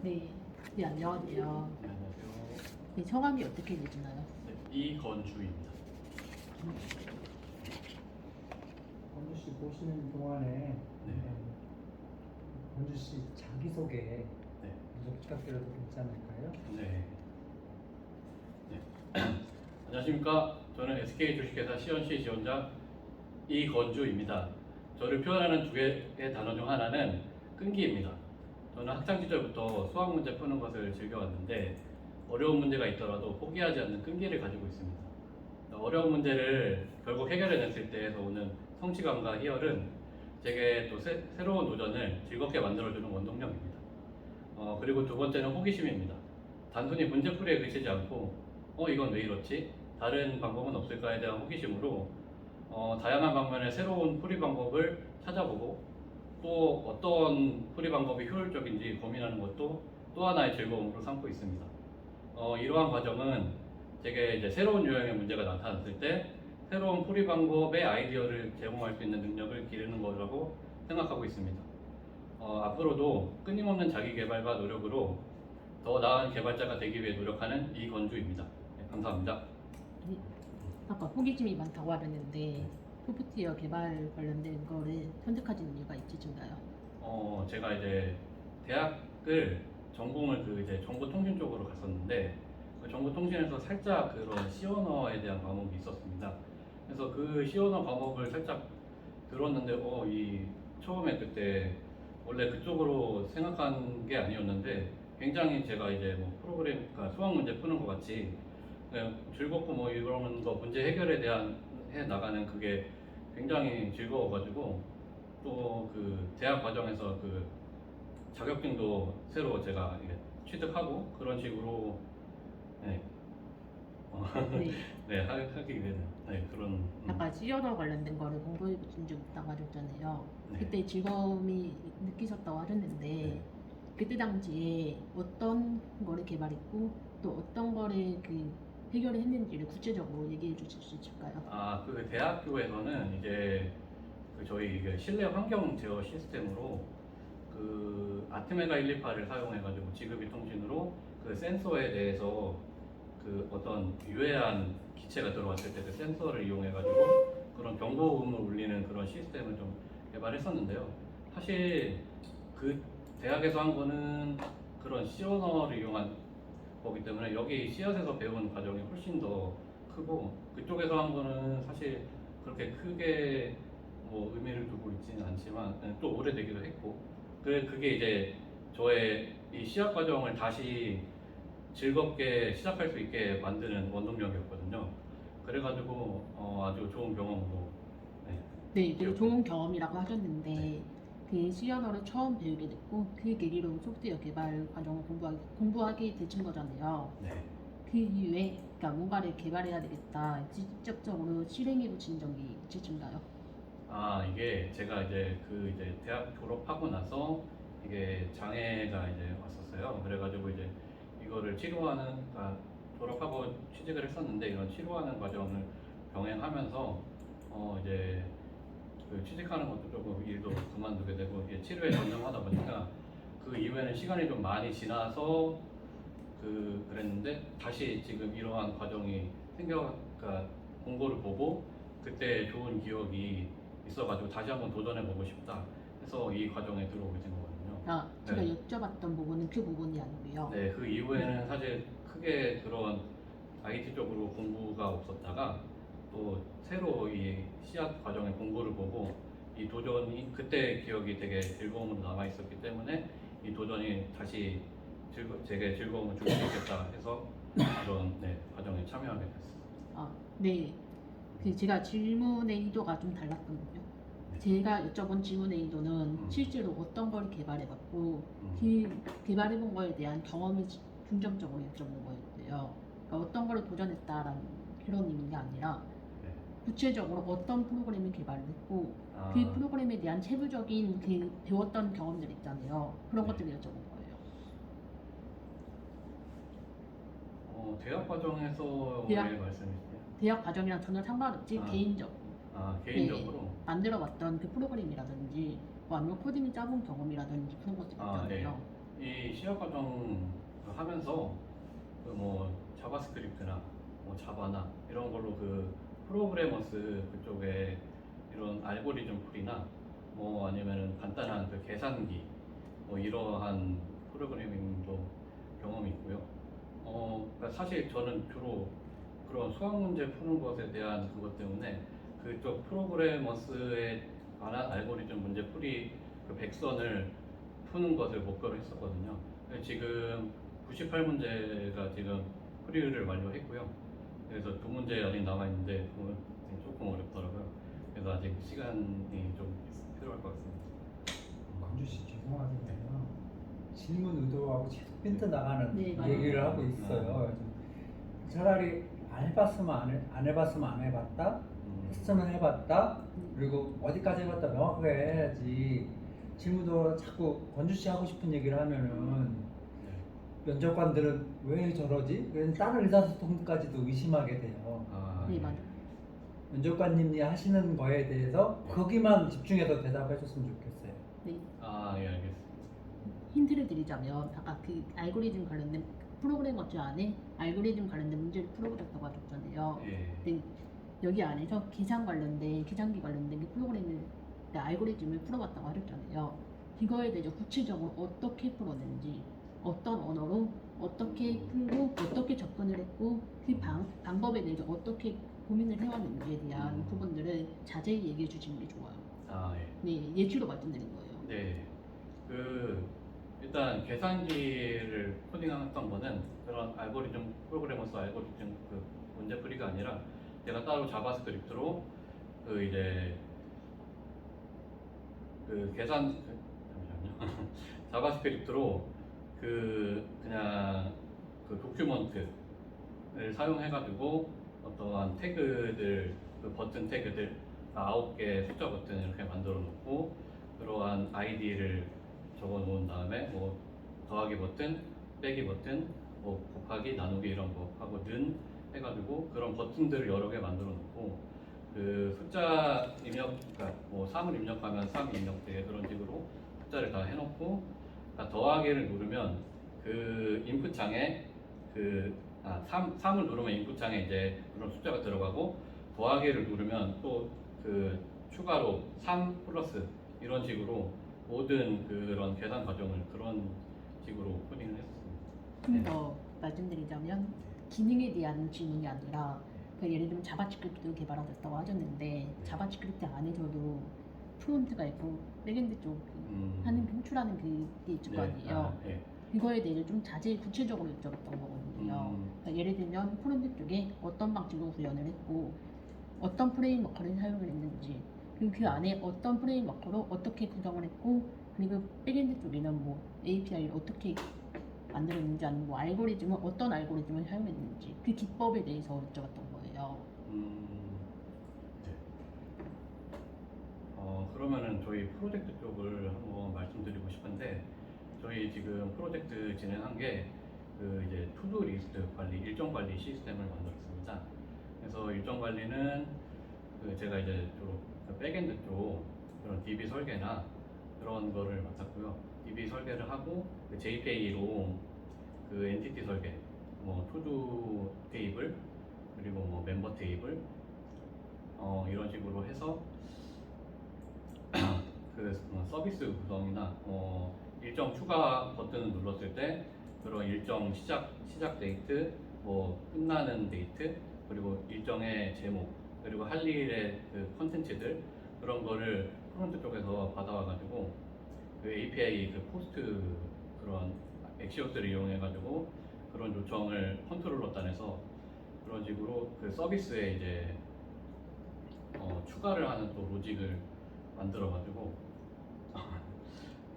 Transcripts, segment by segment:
네, 네 안녕하세요. 네, 안녕하세요. 네, 성함이 어떻게 되시나요? 네, 이건주입니다. 권주 씨 보시는 동안에 네. 권주 씨 자기소개 네. 먼저 부탁드려도 괜찮을까요? 네. 네. 안녕하십니까. 저는 SK 주식회사 시연시 지원자 이건주입니다. 저를 표현하는 두 개의 단어 중 하나는 끈기입니다. 저는 학창 시절부터 수학 문제 푸는 것을 즐겨왔는데 어려운 문제가 있더라도 포기하지 않는 끈기를 가지고 있습니다. 어려운 문제를 결국 해결해냈을 때에서 오는 성취감과 희열은 제게 또 새로운 도전을 즐겁게 만들어주는 원동력입니다. 그리고 두 번째는 호기심입니다. 단순히 문제풀이에 그치지 않고 이건 왜 이렇지? 다른 방법은 없을까에 대한 호기심으로 다양한 방면의 새로운 풀이 방법을 찾아보고 또 어떤 풀이 방법이 효율적인지 고민하는 것도 또 하나의 즐거움으로 삼고 있습니다. 이러한 과정은 제게 이제 새로운 유형의 문제가 나타났을 때 새로운 풀이 방법의 아이디어를 제공할 수 있는 능력을 기르는 거라고 생각하고 있습니다. 앞으로도 끊임없는 자기 개발과 노력으로 더 나은 개발자가 되기 위해 노력하는 이건주입니다. 네, 감사합니다. 네, 아까 호기심이 많다고 하셨는데 소프트웨어 개발 관련된 거를 선택하신 이유가 있으신가요? 제가 이제 대학을 전공을 이제 정보통신 쪽으로 갔었는데 그 정보통신에서 살짝 그런 C 언어에 대한 과목이 있었습니다. 그래서 그 C 언어 과목을 살짝 들었는데 이 처음에 그때 원래 그쪽으로 생각한 게 아니었는데 굉장히 제가 이제 뭐 프로그램, 그러니까 수학 문제 푸는 것 같이 그냥 즐겁고 뭐 이런 거 문제 해결에 대한 해 나가는 그게 굉장히 즐거워가지고 또 그 대학 과정에서 그 자격증도 새로 제가 이게 취득하고 그런 식으로 네, 네, 네 하게 되는 네 그런 아까 시언어 관련된 거를 공부해 보신 적 있다고 하셨잖아요. 네. 그때 즐거움이 느끼셨다고 하셨는데 네. 그때 당시에 어떤 거를 개발했고 또 어떤 거를 해결을 했는지를 구체적으로 얘기해 주실 수 있을까요? 그 대학교에서는 이제 그 저희 이게 실내 환경 제어 시스템으로 그 아트메가 128을 사용해가지고 지급이 통신으로 그 센서에 대해서 그 어떤 유해한 기체가 들어왔을 때 그 센서를 이용해가지고 그런 경고음을 울리는 그런 시스템을 좀 개발했었는데요. 사실 그 대학에서 한 거는 그런 C 언어를 이용한 거기 때문에 여기 씨앗에서 배운 과정이 훨씬 더 크고 그쪽에서 한 거는 사실 그렇게 크게 뭐 의미를 두고 있지는 않지만 또 오래되기도 했고 그게 이제 저의 이 씨앗 과정을 다시 즐겁게 시작할 수 있게 만드는 원동력이었거든요. 그래가지고 아주 좋은 경험으로 네, 네, 되게 기억해요. 좋은 경험이라고 하셨는데 네. 그 C 언어를 처음 배우게 됐고 그 계기로 소프트웨어 개발 과정을 공부하게 되신 거잖아요. 네. 그 이후에 그러니까 뭔가를 개발해야 되겠다 직접적으로 실행해 보신 적이 있으신가요? 이게 제가 이제 대학 졸업하고 나서 이게 장애가 이제 왔었어요. 그래가지고 이제 이거를 졸업하고 취직을 했었는데 이런 치료하는 과정을 병행하면서 이제 그 취직하는 것도 조금 일도 그만두게 되고 이게 치료에 전념하다 보니까 그 이후에는 시간이 좀 많이 지나서 그랬는데 다시 지금 이러한 과정이 그러니까 공고를 보고 그때 좋은 기억이 있어가지고 다시 한번 도전해보고 싶다 해서 이 과정에 들어오게 된 거거든요. 제가 네. 여쭤봤던 부분은 그 부분이 아니고요. 네, 그 이후에는 사실 크게 그런 IT 쪽으로 공부가 없었다가 또 새로 이 씨앗 과정의 공고를 보고 이 도전이 그때 기억이 되게 즐거움으로 남아 있었기 때문에 이 도전이 다시 제게 즐거움을 줄 수 있겠다 해서 이런 과정에 참여하게 됐습니다. 네. 제가 질문의 의도가 좀 달랐거든요. 네. 제가 여쭤본 질문의 의도는 음. 실제로 어떤 걸 개발해봤고 음. 그 개발해본 거에 대한 경험을 중점적으로 여쭤본 거였어요. 그러니까 어떤 걸 도전했다라는 그런 의미가 아니라 네. 구체적으로 어떤 프로그램을 개발을 했고 아, 그 프로그램에 대한 세부적인 배웠던 경험들 있잖아요. 그런 네. 것들을 여쭤본 거예요. 대학 과정에서 대학- 왜 말씀이세요? 대학 과정이랑 전혀 상관없이 개인적으로 개인적으로 만들어봤던 그 프로그램이라든지 뭐 아니면 코딩 짜본 경험이라든지 그런 것들 네. 있잖아요. 이 시험 과정 하면서 그 뭐 자바스크립트나 뭐 자바나 이런 걸로 그 프로그래머스 그쪽에 이런 알고리즘 풀이나 뭐 아니면은 간단한 그 계산기 뭐 이러한 프로그래밍도 경험이 있고요. 그러니까 사실 저는 주로 그런 수학 문제 푸는 것에 대한 그것 때문에 그쪽 프로그래머스에 관한 알고리즘 문제 풀이 그 백선을 푸는 것을 목표로 했었거든요. 근데 지금 98문제가 지금 풀이를 완료했고요. 그래서 두 문제 아직 남아 있는데 그건 조금 어렵더라고요. 그래서 아직 시간이 좀 필요할 것 같습니다. 건주 씨 죄송하지만요. 질문 의도하고 계속 핀트 나가는 네, 맞아요. 얘기를 하고 있어요. 차라리 안 해봤으면 안 해봤으면 안 해봤다, 했으면 해봤다, 그리고 어디까지 해봤다 명확하게 해야지. 질문도 자꾸 건주 씨 하고 싶은 얘기를 하면은 면접관들은 왜 저러지? 그래서 다른 의사소통까지도 의심하게 돼요. 네, 맞아요. 면접관님이 하시는 거에 대해서 거기만 집중해서 대답해 줬으면 좋겠어요. 네. 예, 알겠습니다. 힌트를 드리자면 아까 그 알고리즘 관련된 프로그래머즈 안에 알고리즘 관련된 문제를 풀어보셨다고 하셨잖아요. 예. 근데 여기 안에서 계산기 관련된 그 프로그램을 알고리즘을 풀어봤다고 하셨잖아요. 이거에 대해서 구체적으로 어떻게 풀어냈는지, 어떤 언어로 어떻게 풀고 어떻게 접근을 했고 그 방법에 대해서 어떻게 고민을 해왔는지에 대한 부분들을 자세히 얘기해 주시는 게 좋아요. 예. 네, 예시로 말씀드린 거예요. 네. 일단 계산기를 코딩했던 거는 그런 알고리즘 프로그래머스 알고리즘 그 문제풀이가 아니라 제가 따로 자바스크립트로 그 이제 그 잠시만요. 자바스크립트로 그냥 그 도큐먼트를 사용해가지고 어떠한 태그들, 그 버튼 태그들 9개 숫자 버튼 이렇게 만들어 놓고 그러한 아이디를 적어 놓은 다음에 뭐 더하기 버튼, 빼기 버튼, 뭐 곱하기, 나누기 이런 거 하고 는 해가지고 그런 버튼들을 여러 개 만들어 놓고 그 숫자 입력, 그러니까 뭐 3을 입력하면 3이 입력돼 그런 식으로 숫자를 다 해놓고 더하기를 누르면 그 인풋 창에 3을 누르면 인풋 창에 이제 그런 숫자가 들어가고 더하기를 누르면 또 그 추가로 3 플러스 이런 식으로 모든 그런 계산 과정을 그런 식으로 코딩을 했었습니다. 좀 더 말씀드리자면 기능에 대한 질문이 아니라 그 예를 들면 자바스크립트 개발하셨다고 하셨는데 자바스크립트 안에서도 프론트가 있고 백엔드 쪽 하는 호출하는 그게 있을 거 아니에요. 예. 이거에 대해서 좀 자세히 구체적으로 여쭤봤던 거거든요. 그러니까 예를 들면 프론트 쪽에 어떤 방식으로 구현을 했고 어떤 프레임워크를 사용을 했는지 그리고 그 안에 어떤 프레임워크로 어떻게 구성을 했고 그리고 백엔드 쪽에는 뭐 API를 어떻게 만들었는지 아니면 뭐 알고리즘은 어떤 알고리즘을 사용했는지 그 기법에 대해서 여쭤봤던 거예요. 네. 그러면은 저희 프로젝트 쪽을 한번 말씀드리고 싶은데 저희 지금 프로젝트 진행한 게 그 이제 투두 리스트 관리, 일정 관리 시스템을 만들었습니다. 그래서 일정 관리는 그 제가 이제 주로 백엔드 쪽 그런 DB 설계나 그런 거를 맡았고요. DB 설계를 하고 그 JPA로 그 엔티티 설계, 뭐 투두 테이블 그리고 뭐 멤버 테이블 이런 식으로 해서 그 서비스 구성이나 일정 추가 버튼을 눌렀을 때 그런 일정 시작 데이트, 뭐 끝나는 데이트, 그리고 일정의 제목, 그리고 할 일의 그 컨텐츠들 그런 거를 프론트 쪽에서 받아와가지고 그 API 그 포스트 그런 엑시오스를 이용해가지고 그런 요청을 컨트롤러 단에서 그런 식으로 그 서비스에 이제 추가를 하는 또 로직을 만들어가지고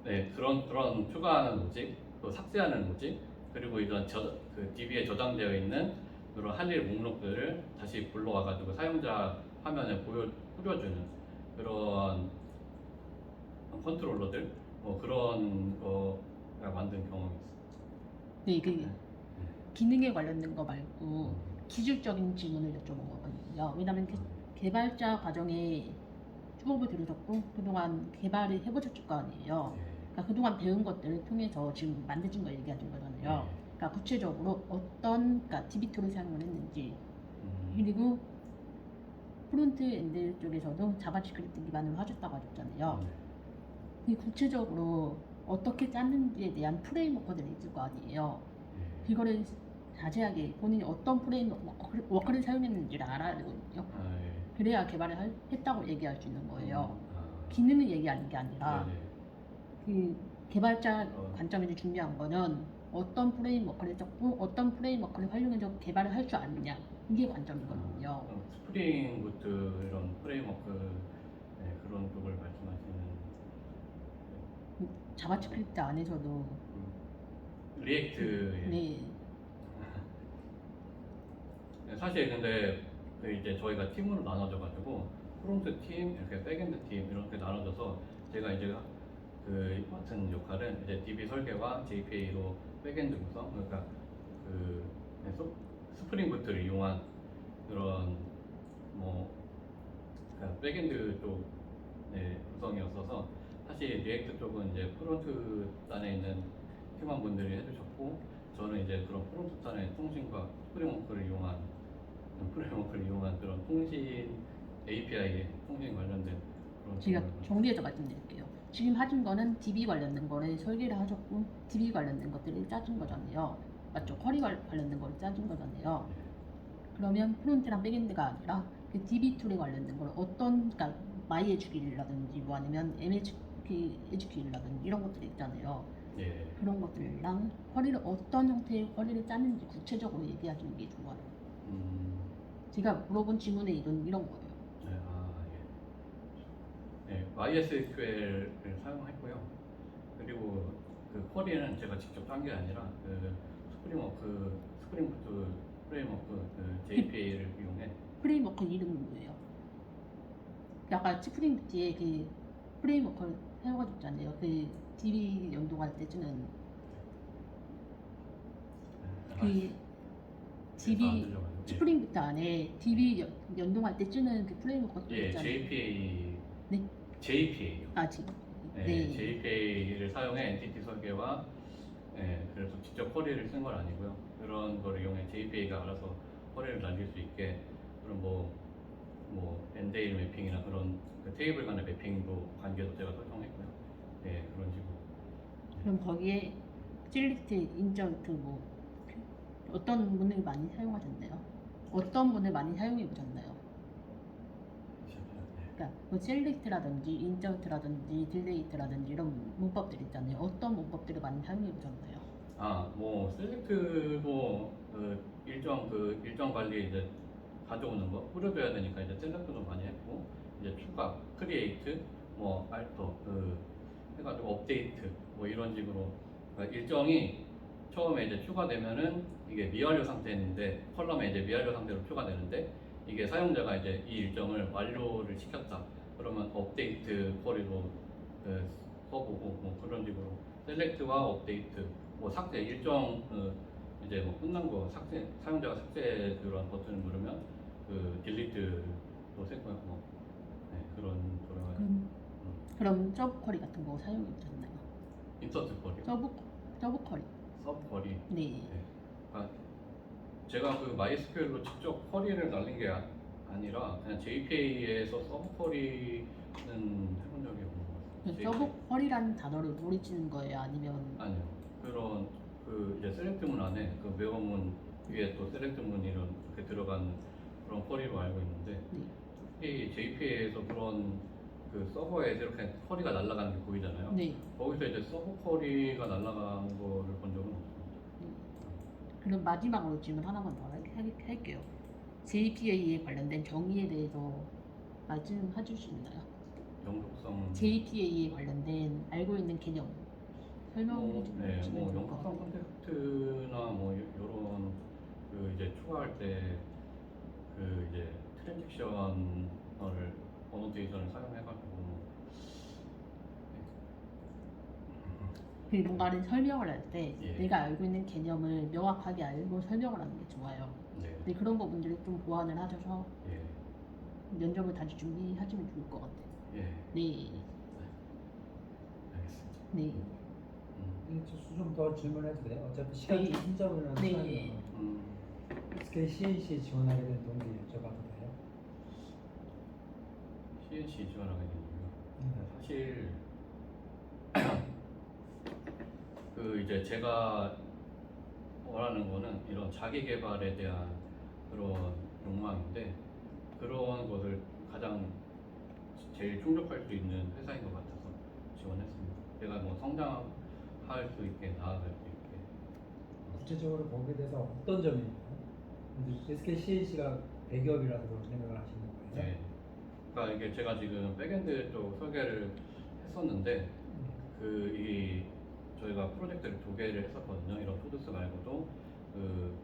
네 그런 추가하는 로직, 또 삭제하는 로직, 그리고 이런 그 DB에 저장되어 있는 그런 할 일 목록들을 다시 불러와가지고 사용자 화면에 뿌려주는 그런 컨트롤러들 뭐 그런 거가 만든 경험이 있습니다. 네, 그 기능에 관련된 거 말고 기술적인 질문을 여쭤본 거거든요. 왜냐하면 개발자 과정에 수업을 들으셨고 그동안 개발을 해보셨을 거 아니에요. 그러니까 그동안 배운 것들을 통해서 지금 만드신 걸 얘기하는 거잖아요. 그러니까 구체적으로 어떤 그러니까 DB2를 사용을 했는지 그리고 프론트엔드 쪽에서도 자바스크립트 기반으로 하셨다고 하셨잖아요. 이 구체적으로 어떻게 짰는지에 대한 프레임워크들이 있을 거 아니에요. 이거를 자세하게 본인이 어떤 프레임워크를 사용했는지를 알아야 되거든요. 그래야 개발을 했다고 얘기할 수 있는 거예요. 기능을 얘기하는 게 아니라 그 개발자 관점에서 중요한 거는 어떤 프레임워크를 썼고 어떤 프레임워크를 활용해서 개발을 할 줄 아느냐 이게 관점이거든요. 스프링 부트 이런 프레임워크 그런 쪽을 말씀하시는 자바스크립트 안에서도 리액트 네, 사실 근데 그 이제 저희가 팀으로 나눠져 가지고 프론트 팀 이렇게 백엔드 팀 이렇게 나눠져서 제가 이제 그 맡은 역할은 이제 DB 설계와 JPA로 백엔드 구성 그러니까 그 스프링 부트를 이용한 그런 뭐 그러니까 백엔드 쪽의 구성이었어서 사실 리액트 쪽은 이제 프론트 단에 있는 팀원분들이 해주셨고 저는 이제 그런 프론트 단의 통신과 프레임워크를 이용한 그런 통신 API의 통신 관련된 그런 제가 쪽을 정리해서 말씀드릴게요. 지금 하신 거는 DB 관련된 거를 설계를 하셨고 DB 관련된 것들을 짜준 거잖아요. 맞죠? 쿼리 관련된 거를 짜준 거잖아요. 그러면 프론트랑 백엔드가 아니라 그 DB 툴에 관련된 걸 어떤 그러니까 MySQL이라든지 뭐 아니면 MHSQL이라든지 이런 것들이 있잖아요. 예. 그런 것들이랑 쿼리를 어떤 형태의 쿼리를 짜는지 구체적으로 얘기하시는 게 좋아요. 제가 물어본 질문의 이런 거예요. 네, 네, MySQL을 사용했고요. 그리고 그 쿼리는 제가 직접 짠 게 아니라 그 스프링부트 프레임워크 그 JPA를 이용해 프레임워크 이름이 뭐예요? 아까 스프링부트에 그 프레임워크를 사용하셨잖아요. 그 DB 연동할 때 쓰는 그 DB 스프링부트 안에 DB 연동할 때 쓰는 그 프레임워크가 예, 있잖아요. JPA 네? JPA요. 지금 네, JPA를 사용해 엔티티 설계와 그래서 직접 쿼리를 쓴 건 아니고요. 그런 거를 이용해 JPA가 알아서 쿼리를 날릴 수 있게 그런 뭐 엔데일 매핑이나 그런 그 테이블 간의 매핑도 관계도 제가 설정했고요. 네, 그런 식으로. 그럼 거기에 셀렉트, 인저트 뭐 어떤 문을 많이 사용하셨나요? 어떤 문을 많이 사용해 보셨나요? 그러니까 뭐 셀렉트라든지 인저트라든지 딜레이트라든지 이런 문법들 있잖아요. 어떤 문법들을 많이 사용해 보셨나요? 뭐 셀렉트도 일정 관리 이제 가져오는 거 뿌려줘야 되니까 이제 셀렉트도 많이 했고 이제 추가, 크리에이트, 뭐 알터 해가지고 업데이트 뭐 이런 식으로 그러니까 일정이 처음에 이제 추가되면은 이게 미완료 상태인데 컬럼에 이제 미완료 상태로 추가되는데 이게 사용자가 이제 이 일정을 완료를 시켰다 그러면 업데이트 쿼리로 써보고 뭐 그런 식으로 셀렉트와 업데이트 뭐 삭제 일정 이제 뭐 끝난 거 삭제 사용자가 삭제 그런 버튼을 누르면 그 딜리트도 세고 뭐 그런 그럼 서브 쿼리 같은 거 사용해 보셨나요? 인서트 쿼리 서브 쿼리. 서브 쿼리 네. 그러니까 제가 그 MySQL로 직접 쿼리를 날린 게 아니라 그냥 JPA에서 서브 쿼리는 해본 적이 없는 것 같아요. 서브 쿼리라는 단어를 모르시는 거예요? 아니면 아니요. 그런 그 이제 셀렉트문 안에 그 메어문 위에 또 셀렉트문 이런 이렇게 들어간 그런 쿼리로 알고 있는데 특히 JPA에서 그런 그 서버에 이렇게 쿼리가 날아가는 게 보이잖아요. 네. 거기서 이제 서브 쿼리가 날아간 거를 본 적은 없어요. 그럼 마지막으로 질문 하나만 더 할게요. JPA에 관련된 정의에 대해서 말씀해 주시나요? 영속성 JPA에 관련된 알고 있는 개념 설명해 주시면 좋을 것 영속성 같아요. 콘택트나 뭐 이런 그 이제 추가할 때 그 이제 트랜지션을 어노테이션을 사용해가지고 그 뭔가를 설명을 할 때 예. 내가 알고 있는 개념을 명확하게 알고 설명을 하는 게 좋아요. 네. 근데 그런 부분들을 좀 보완을 하셔서 예. 면접을 다시 준비하시면 좋을 것 같아요. 예. 네. 알겠습니다. 네. 좀 더 질문해도 돼요? 어차피 시간이 네. 힘잡으면 네. 시간이 SK CNC 지원하게 된 동기 여쭤봐도 돼요? CNC 지원하게 된 이유요. 사실 그 이제 제가 원하는 거는 이런 자기 개발에 대한 그런 욕망인데 그런 것을 가장 제일 충족할 수 있는 회사인 것 같아서 지원했습니다. 제가 뭐 성장할 수 있게 나아갈 수 있게. 구체적으로 거기에 대해서 어떤 점이 SK CNC가 대기업이라서 그런 생각을 하시는 거예요? 네. 그러니까 이게 제가 지금 백엔드 쪽 설계를 했었는데 이 저희가 프로젝트를 2개를 했었거든요. 이런 푸드스 말고도 그,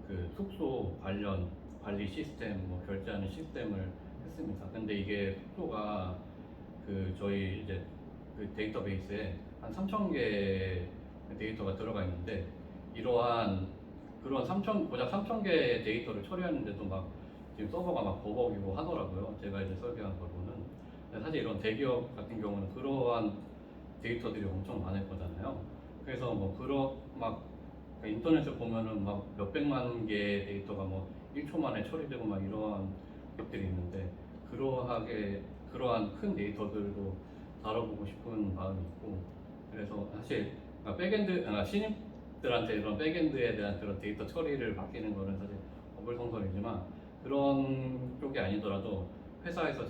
그 숙소 관련 관리 시스템, 뭐 결제하는 시스템을 했습니다. 근데 이게 숙소가 그 저희 이제 그 데이터베이스에 한 3,000개 데이터가 들어가 있는데 이러한 그런 고작 3,000개의 데이터를 처리하는데도 막 지금 서버가 막 버벅이고 하더라고요. 제가 이제 설계한 거로는. 근데 사실 이런 대기업 같은 경우는 그러한 데이터들이 엄청 많을 거잖아요. 그래서 뭐 막 인터넷에 보면은 막 몇백만 개의 데이터가 뭐 1초 만에 처리되고 막 이러한 것들이 있는데 그러한 큰 데이터들도 다뤄보고 싶은 마음이 있고 그래서 사실 신입들한테 이런 백엔드에 대한 그런 데이터 처리를 맡기는 거는 사실 어불성설이지만 그런 쪽이 아니더라도 회사에서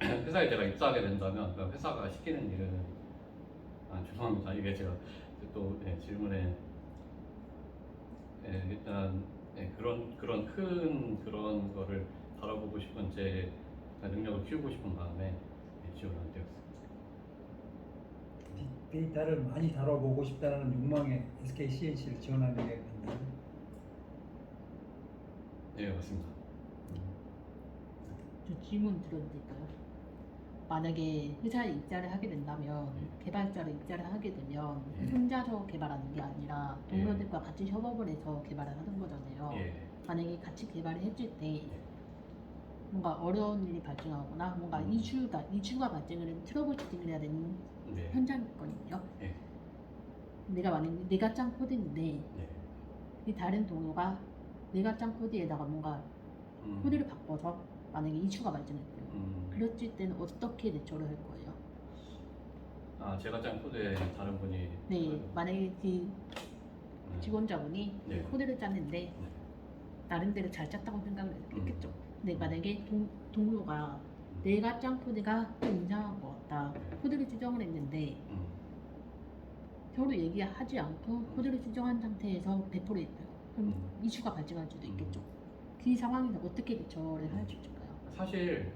회사에 제가 입사하게 된다면 회사가 시키는 일은 죄송합니다. 이게 제가 또 질문에 일단 그런 큰 그런 거를 다뤄보고 싶은 제 능력을 키우고 싶은 마음에 지원하게 되었습니다. 빅데이터를 많이 다뤄보고 싶다는 욕망에 SK CNC를 지원하는 게 맞나요? 네, 맞습니다. 저 질문 드려도 될까요? 만약에 회사에 입사를 하게 된다면 개발자로 입사를 하게 되면 혼자서 개발하는 게 아니라 동료들과 같이 협업을 해서 개발을 하는 거잖아요. 만약에 같이 개발을 해줄 때 뭔가 어려운 일이 발생하거나 뭔가 이슈가 발생을 해서 트러블 슈팅을 해야 되는 현장이 있거든요. 내가 만약에 내가 짠 코드인데 이 다른 동료가 내가 짠 코드에다가 뭔가 코드를 바꿔서 만약에 이슈가 발생했대요. 그랬을 때는 어떻게 대처를 할 거예요? 제가 짠 코드에 다른 분이 네, 만약에 그 직원자분이 코드를 짰는데 나름대로 잘 짰다고 생각을 했겠죠. 근데 만약에 동료가 내가 짠 코드가 좀 이상한 것 같다. 코드를 수정을 했는데 서로 얘기하지 않고 코드를 수정한 상태에서 배포를 했어요. 그럼 이슈가 발생할 수도 있겠죠. 그 상황에서 어떻게 대처를 할 수 있을까요? 사실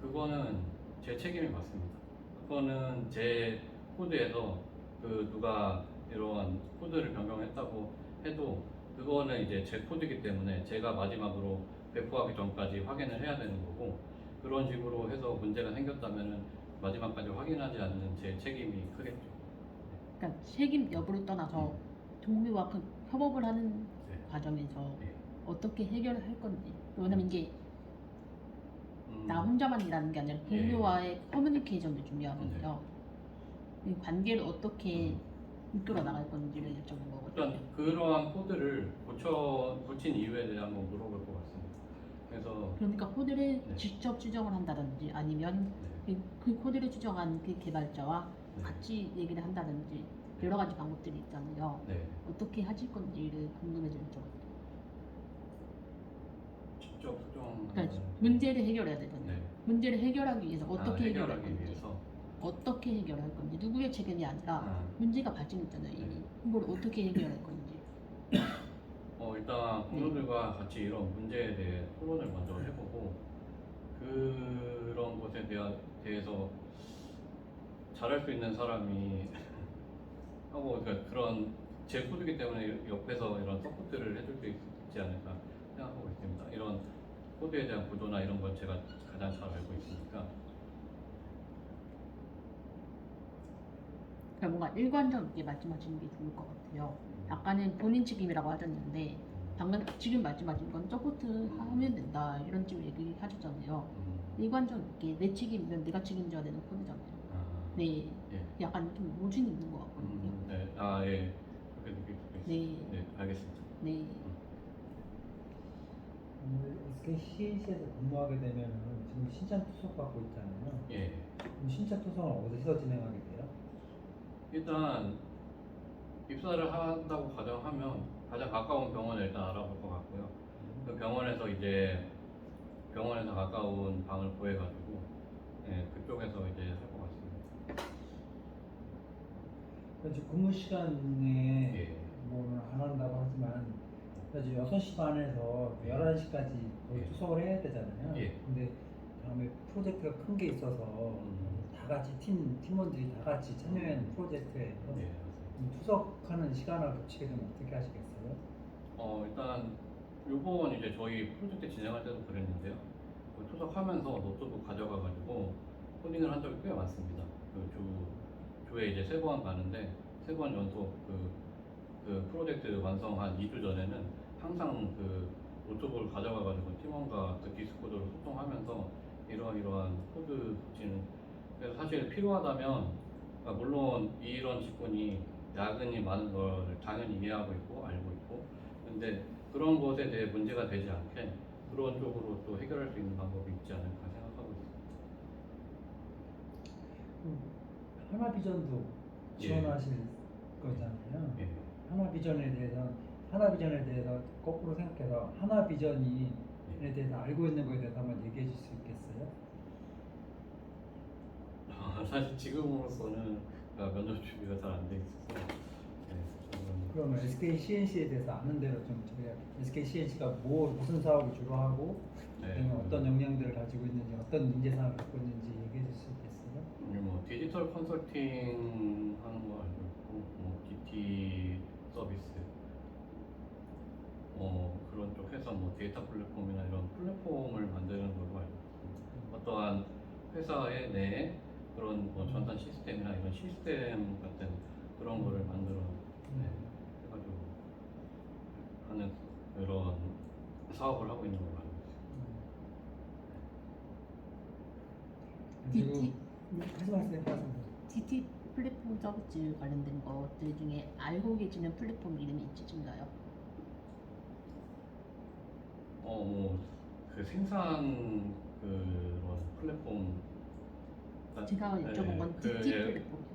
그거는 제 책임이 맞습니다. 그거는 제 코드에서 누가 이러한 코드를 변경했다고 해도 그거는 이제 제 코드이기 때문에 제가 마지막으로 배포하기 전까지 확인을 해야 되는 거고 그런 식으로 해서 문제가 생겼다면 마지막까지 확인하지 않는 제 책임이 크겠죠. 그러니까 책임 여부를 떠나서 동료와 협업을 하는 과정에서 어떻게 해결을 할 건지. 왜냐면 이게 나 혼자만 일하는 게 아니라 동료와의 커뮤니케이션도 중요하거든요. 이 관계를 어떻게 이끌어 나갈 건지를 여쭤본 거거든요. 일단 그러한 코드를 고친 이유에 대해 한번 물어볼 것 같습니다. 그래서 그러니까 코드를 직접 수정을 한다든지 아니면 그 코드를 수정한 그 개발자와 같이 얘기를 한다든지 여러 가지 방법들이 있잖아요. 어떻게 하실 건지를 궁금해서 여쭤봤어요. 직접 수정. 그러니까 문제를 해결해야 되잖아요. 문제를 해결하기 위해서 어떻게 해결할 해결하기 건지. 위해서. 어떻게 해결할 건지. 누구의 책임이 아니라 문제가 발생했잖아요. 이미. 그걸 어떻게 해결할 건지. 일단 동료들과 같이 이런 문제에 대해 토론을 먼저 해보고 그런 것에 대해서 잘할 수 있는 사람이 하고 그런 제 코드이기 때문에 옆에서 이런 서포트를 해줄 수 있지 않을까 생각하고 있습니다. 이런 코드에 대한 구조나 이런 걸 제가 가장 잘 알고 있으니까. 그러니까 뭔가 일관성 있게 말씀하시는 게 좋을 것 같아요. 아까는 본인 책임이라고 하셨는데 방금 지금 말씀하신 건 서포트 하면 된다 이런 식으로 얘기하셨잖아요. 일관성 있게 내 책임이면 내가 책임져야 되는 코드잖아요. 네, 예. 약간 좀 모순이 있는 것 같거든요. 네. 예. 그렇게 느낄 수도 있어요. 네. 네, 알겠습니다. 네, SK CNC에서 근무하게 되면은 지금 신참 투석 받고 있잖아요. 예. 그럼 신참 투석은 어디서 진행하게 돼요? 일단 입사를 한다고 가정하면 가장 가까운 병원을 일단 알아볼 것 같고요. 그 병원에서 이제 병원에서 가까운 방을 구해가지고 예, 그쪽에서 이제 할 것 같습니다. 그래서 근무 시간에 예. 뭐는 안 한다고 하지만 그래서 6시 반에서 11시까지 거의 예. 투석을 해야 되잖아요. 예. 근데 다음에 프로젝트가 큰 게 있어서 다 같이 팀원들이 다 같이 참여하는 프로젝트에 예. 투석하는 시간을 겹치게 되면 어떻게 하시겠어요? 일단 요번 이제 저희 프로젝트 진행할 때도 그랬는데요. 그 투석하면서 노트북 가져가가지고 코딩을 한 적이 꽤 많습니다. 주에 이제 3번 가는데 3번 연속 그 프로젝트 완성 한 2주 전에는 항상 그 노트북을 가져가가지고 팀원과 그 디스코드로 소통하면서 이러한 코드 붙이는. 그래서 사실 필요하다면 그러니까 물론 이런 직군이 야근이 많은 걸 당연히 이해하고 있고 알고 있고, 근데 그런 것에 대해 문제가 되지 않게 그런 쪽으로 또 해결할 수 있는 방법이 있지 않을까 생각하고 있습니다. 하나비전도 지원하실 거잖아요. 예. 하나비전에 대해서 거꾸로 생각해서 하나비전에 대해서 알고 있는 거에 대해서 한번 얘기해 줄 수 있겠어요? 사실 지금으로서는 면접 준비가 잘 안 돼 있어서 그러면 SK CNC에 대해서 아는 대로 좀 저희가 SK CNC가 무슨 사업을 주로 하고 그다음에 어떤 역량들을 가지고 있는지 어떤 인재상을 갖고 있는지 얘기해 줄 수 있겠어요? 뭐 디지털 컨설팅 하는 거 알고 있고 뭐 DT 서비스 그런 쪽 회사 뭐 데이터 플랫폼이나 이런 플랫폼을 만드는 걸로 알고 있습니다. 어떠한 회사의 내에 그런 뭐 전산 시스템이나 이런 시스템 같은 그런 거를 만들어 해가지고 하는 그런 사업을 하고 있는 걸로 알고 있습니다. DT DT 플랫폼 서비스 관련된 것들 중에 알고 계시는 플랫폼 이름이 있으신가요? 그 생산 그런 플랫폼 제가 여쭤본 건 DT 플랫폼이요.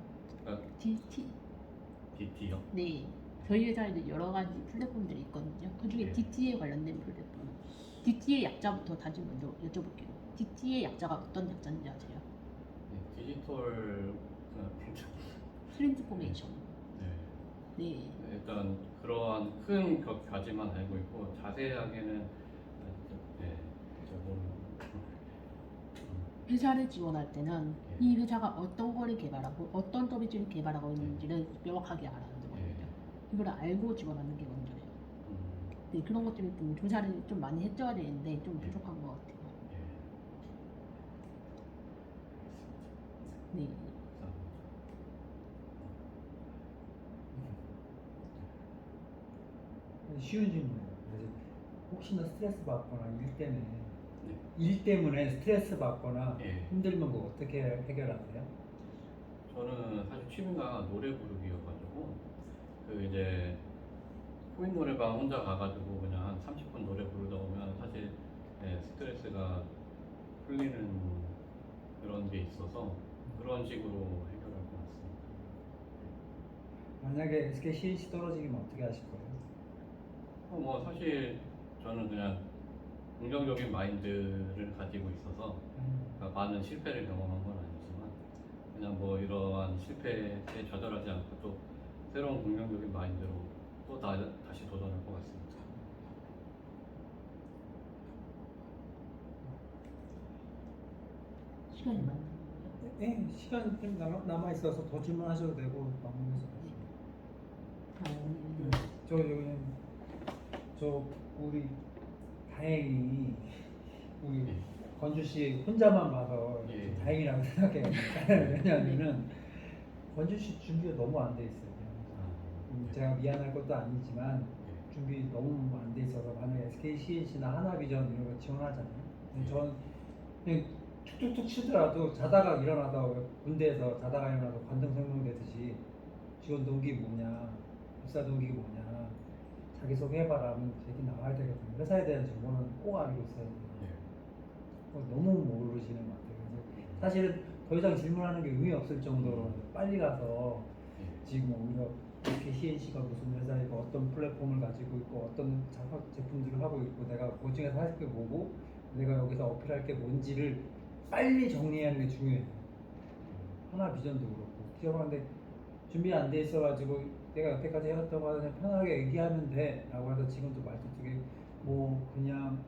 DT. DT요? 네. 저희 회사에도 여러 가지 플랫폼들이 있거든요. 그 중에 네. DT에 관련된 플랫폼. DT의 약자부터 다시 먼저 여쭤볼게요. DT의 약자가 어떤 약자인지 아세요? 네, 디지털 트랜스포메이션. 네. 네. 일단 그러한 큰 격까지만 알고 있고 자세하게는 제가 모르는. 회사를 지원할 때는 이 회사가 어떤 거를 개발하고 어떤 서비스를 개발하고 있는지를 명확하게 알아야 되거든요. 이걸 알고 지원하는 게 먼저예요. 네, 그런 것들을 좀 조사를 좀 많이 해줘야 되는데 좀 부족한 것 같아요. 네. 쉬운 질문이에요. 그래서 혹시나 스트레스 받거나 일 때문에 스트레스 받거나 힘들면 뭐 어떻게 해결하세요? 저는 사실 취미가 노래 부르기여가지고 이제 코인 노래방 혼자 가가지고 그냥 한 30분 노래 부르다 보면 사실 스트레스가 풀리는 그런 게 있어서 그런 식으로 해결할 것 같습니다. 만약에 SK CNC 떨어지면 어떻게 하실 거예요? 뭐 사실 저는 그냥 긍정적인 마인드를 가지고 있어서 그러니까 많은 실패를 경험한 건 아니지만 그냥 뭐 이러한 실패에 좌절하지 않고 또 새로운 긍정적인 마인드로 또 다시 도전할 것 같습니다. 시간이 많나요? 네, 시간 좀 남아 있어서 더 질문하셔도 되고 마무리해서 저 우리 다행히 우리 건주 씨 혼자만 봐서 다행이라고 생각해요. 왜냐하면은 건주 씨 준비가 너무 안 돼 있어요. 제가 미안할 것도 아니지만 준비 너무 안 돼 있어서 만약에 SK CNC나 하나비전 이런 거 지원하잖아요. 근데 저는 그냥 툭툭툭 치더라도 자다가 일어나서 군대에서 자다가 일어나서 관등성명 되듯이 지원 동기 뭐냐, 입사 동기 뭐냐, 자기소개 해봐라 하면 얘기 나와야 되거든요. 회사에 대한 정보는 꼭 알고 있어야 돼요. 너무 모르시는 것 같아요. 그래서 사실은 더 이상 질문하는 게 의미 없을 정도로 빨리 가서 지금 오히려 이렇게 CNC가 무슨 회사이고 어떤 플랫폼을 가지고 있고 어떤 제품들을 하고 있고 내가 그 중에서 할 게 뭐고 내가 여기서 어필할 게 뭔지를 빨리 정리하는 게 중요해요. 하나 비전도 그렇고 기업한테 준비 안 돼 있어가지고 내가 여태까지 해왔던 거 그냥 편하게 얘기하면 돼 라고 해서 지금도 말도 되게 뭐 그냥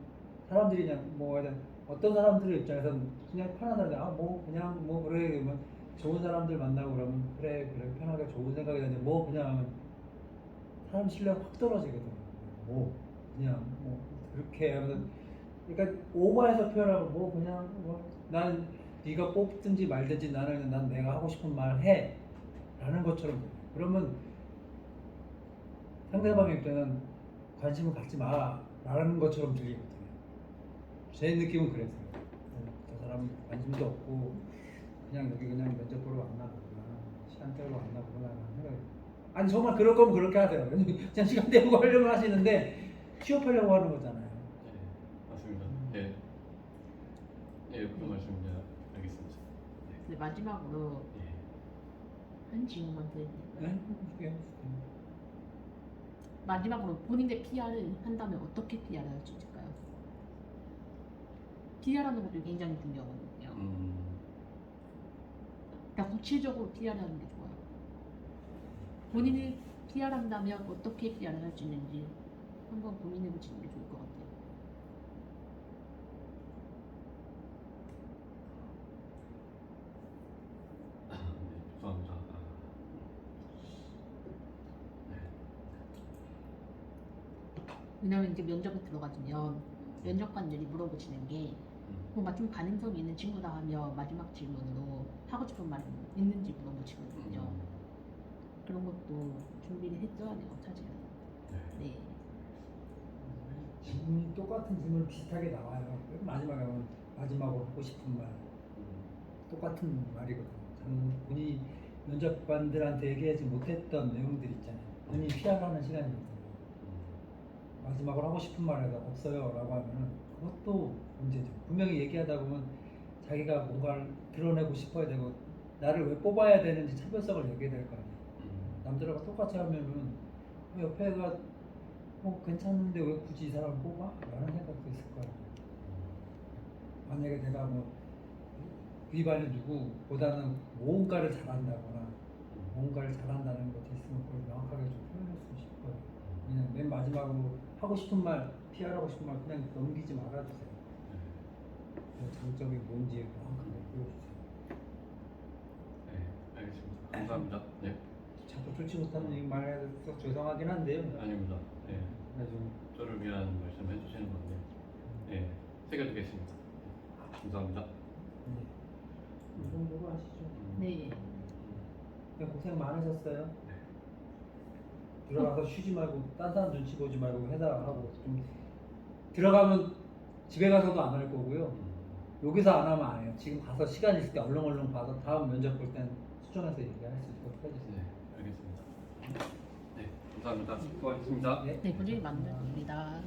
사람들이 그냥 뭐 어떤 사람들의 입장에서는 그냥 편한 사람들 뭐 그냥 뭐 그래 그러면 좋은 사람들 만나고 그러면 그래 편하게 좋은 생각이 드는데 뭐 그냥 하면 사람 신뢰가 확 떨어지거든요. 뭐 그냥 뭐 그렇게 하면 그러니까 오버해서 표현하고 뭐 그냥 난 네가 뽑든지 말든지 난 내가 하고 싶은 말 해 라는 것처럼 그러면 상대방의 입장은 관심을 갖지 마 라는 것처럼 들리거든요. 제 느낌은 그랬어요. 저 사람 관심도 없고 그냥 여기 그냥 면접 보러 왔나 보구나 시간 때우러 왔나 보구나 라는 생각이 아니 정말 그럴 거면 그렇게 하세요. 그냥 시간 때우고 하려고 하시는데 취업하려고 하는 거잖아요. 네, 맞습니다. 네, 네, 그런 말씀입니다. 알겠습니다. 근데 마지막으로 네. 한 질문만 드릴게요. 네? 마지막으로 본인의 PR을 한다면 어떻게 PR을 할 수 있을까요? PR하는 것도 굉장히 중요하거든요. 그러니까 구체적으로 PR을 하는 게 좋아요. 본인이 PR한다면 어떻게 PR을 할 수 있는지 한번 고민해 보시는 게 좋을 것 같아요. 네, 죄송합니다. 왜냐면 이제 면접에 들어가시면 면접관들이 물어보시는 게 뭔가 좀 가능성이 있는 친구다 하면 마지막 질문으로 하고 싶은 말이 있는지 물어보시거든요. 그런 것도 준비를 했어야 돼요, 사실은. 네. 질문이 똑같은 질문 비슷하게 나와요. 마지막으로 하고 싶은 말 똑같은 말이거든요. 저는 본인이 면접관들한테 얘기하지 못했던 내용들 있잖아요. 본인이 PR하는 시간이거든요. 마지막으로 하고 싶은 말이 없어요 라고 하면 그것도 문제죠. 분명히 얘기하다 보면 자기가 뭔가를 드러내고 싶어야 되고 나를 왜 뽑아야 되는지 차별성을 얘기해야 될 거 아니에요. 남들하고 똑같이 하면은 옆에가 괜찮은데 왜 굳이 이 사람을 뽑아? 라는 생각도 있을 거예요. 만약에 내가 뭐 위반이 누구보다는 뭔가를 잘한다거나 뭔가를 잘한다는 것이 있으면 그걸 명확하게 좀 표현했으면 싶어요. 그냥 맨 마지막으로 하고 싶은 말, PR하고 싶은 말 그냥 넘기지 말아주세요. 장점이 뭔지 명확하게 보여주세요. 네, 알겠습니다. 감사합니다. 네. 자꾸 좋지 못하는 말해서 죄송하긴 한데요. 아닙니다. 네. 좀 저를 위한 말씀 해주시는 건데, 네, 새겨두겠습니다. 감사합니다. 네. 이 정도로 하시죠. 네. 고생 많으셨어요. 들어가서 쉬지 말고 딴 사람 눈치 보지 말고 회사하고 좀 들어가면 집에 가서도 안 할 거고요. 여기서 안 하면 안 해요. 지금 가서 시간 있을 때 얼렁얼렁 봐서 다음 면접 볼 땐 수정해서 얘기할 수 있도록 해주세요. 네, 알겠습니다. 네, 감사합니다. 수고하셨습니다. 네, 고생이 많으셨습니다.